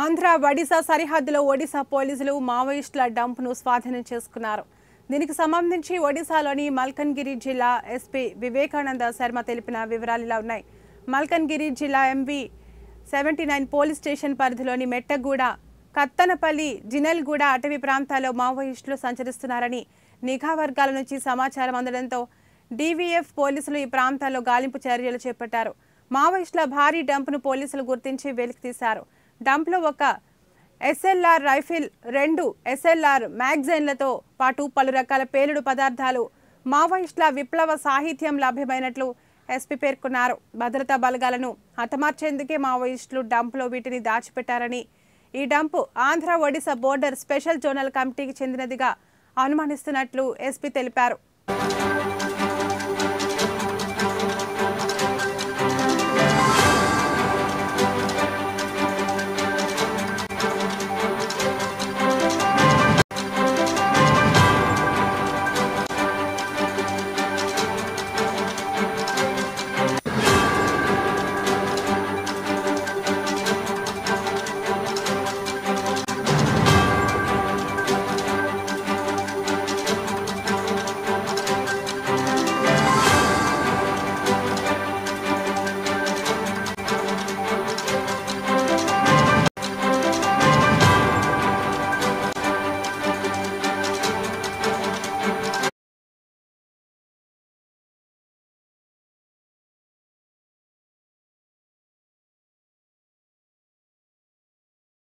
ఆంధ్ర ఒడిశా సరిహద్దులో ఒడిశా పోలీసులు మావోయిస్టుల డంప్ను స్వాధీనం చేసుకున్నారు. దీనికి సంబంధించి ఒడిశాలోని మల్కన్గిరి జిల్లా ఎస్పీ వివేకానంద శర్మ తెలిపిన వివరాలు ఇలా ఉన్నాయి. మల్కన్గిరి జిల్లా ఎంవి 79 పోలీస్ స్టేషన్ పరిధిలోని మెట్టగూడ, కత్తనపల్లి, జినల్గూడ అటవీ ప్రాంతాల్లో మావోయిస్టులు సంచరిస్తున్నారని నిఘా వర్గాల నుంచి సమాచారం అందడంతో డీవీఎఫ్ పోలీసులు ఈ ప్రాంతాల్లో గాలింపు చర్యలు చేపట్టారు. మావోయిస్టుల భారీ డంప్ను పోలీసులు గుర్తించి వెలికితీశారు. డంప్లో ఒక ఎస్ఎల్ఆర్ రైఫిల్, 2 ఎస్ఎల్ఆర్ మ్యాగజైన్లతో పాటు పలు రకాల పేలుడు పదార్థాలు, మావోయిస్టుల విప్లవ సాహిత్యం లభ్యమైనట్లు ఎస్పీ పేర్కొన్నారు. భద్రతా బలగాలను హతమార్చేందుకే మావోయిస్టులు డంప్లో వీటిని దాచిపెట్టారని, ఈ dump Andhra Odisha border special zonal కమిటీకి చెందినదిగా అనుమానిస్తున్నట్లు ఎస్పీ తెలిపారు.